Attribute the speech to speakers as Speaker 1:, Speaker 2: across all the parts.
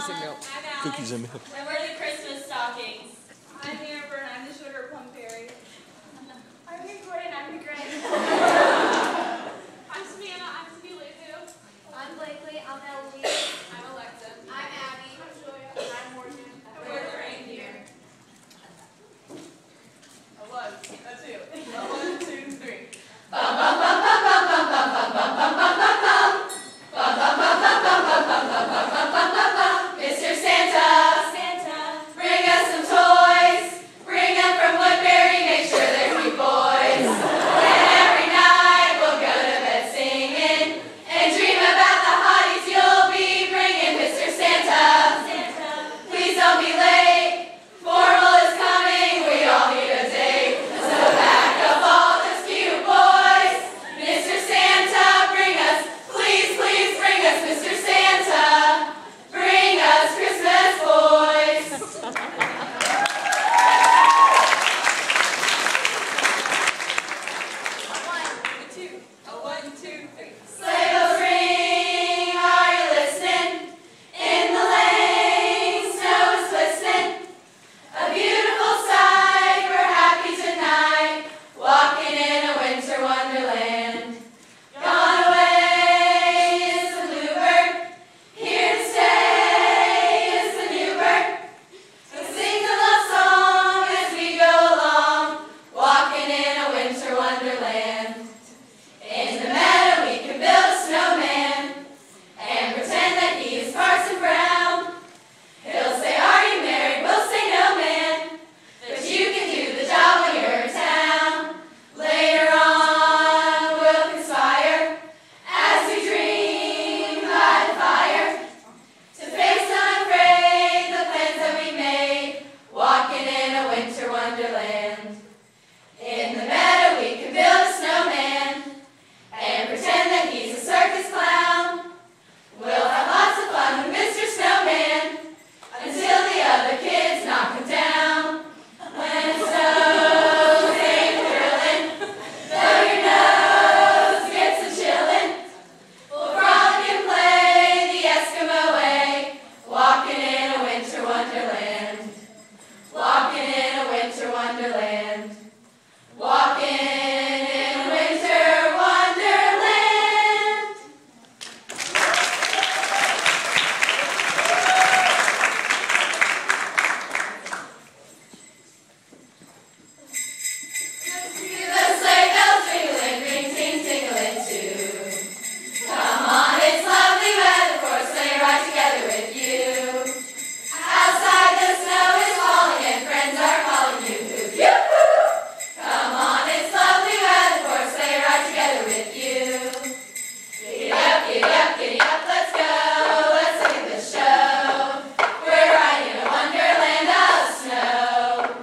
Speaker 1: Cookies and milk.
Speaker 2: I'm Alex.
Speaker 1: Cookies and milk.
Speaker 2: And we're the Christmas stockings.
Speaker 3: I'm Amber and I'm the sugar plum fairy.
Speaker 2: I'm Victoria and I'm the Grinch.
Speaker 3: I'm Savannah, I'm Lulu.
Speaker 4: I'm Blakely, I'm Eloise.
Speaker 3: I'm Alexa.
Speaker 4: I'm Abby.
Speaker 3: I'm Julia. I'm Morgan.
Speaker 2: And we're the reindeer.
Speaker 3: A one, a two. A 1, 2, 3.
Speaker 2: Mr. Santa, bring us some toys. Bring them from Woodbury, make sure they're cute boys. And every night we'll go to bed singing and dream about the hotties you'll be bringing. Mr. Santa, please don't be late. Formal is coming, we all need a date. So pack up all those cute boys. Mr. Santa, bring us, please, please bring us, Mr. Santa. Bring us Christmas boys.
Speaker 3: A 1, 2, 3.
Speaker 2: Sleigh bells ring, are you listening? In the lane, snow is glistening. A beautiful sight, we're happy tonight, walking in a winter wonderland. Gone away is the bluebird, here to stay is the new bird. So sing the love song as we go along, walking in a winter wonderland. In the meadow we can build a snowman and pretend that he is Parson Brown. He'll say, "Are you married?" We'll say, "No, man, but you can do the job when you're in town." Later on we'll conspire as we dream by the fire to face unafraid the plans that we made, walking in a winter wonderland. In the meadow we can build a snowman and pretend that he's a circus clown. We'll have lots of fun with Mr. Snowman until the other kids knock him down. When it snows, ain't thrilling, though your nose gets a chillin'. We'll frolic and play the Eskimo way, walking in a winter wonderland. Walking in a winter wonderland. Walking in a winter wonderland. The sleigh bells jingling, ring ting tingling too. Come on, it's lovely weather for a sleigh ride together with you. Outside the snow is falling and friends are calling you. Yoo-hoo! Come on, it's lovely weather for a sleigh ride together with you. Giddy up, let's go, let's look at the show. We're riding in a wonderland of snow.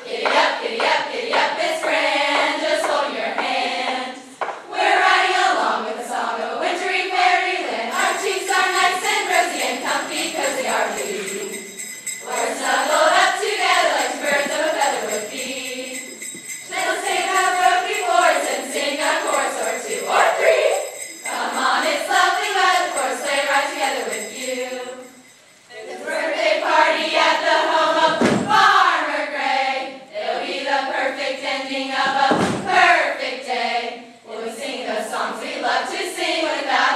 Speaker 2: Giddy up, it's grand, just hold your hand. We're riding along with a song of a wintry fairyland. Our cheeks are nice and rosy and comfy, cozy are we. We're snuggled up together like two birds of a feather would be. Let's take our broken boards and sing a chorus or 2 or 3. Come on, it's lovely weather for a sleigh ride together with you. It's a birthday party at the home of Farmer Gray. It'll be the perfect ending of a perfect day. We'll be singing those songs we love to sing without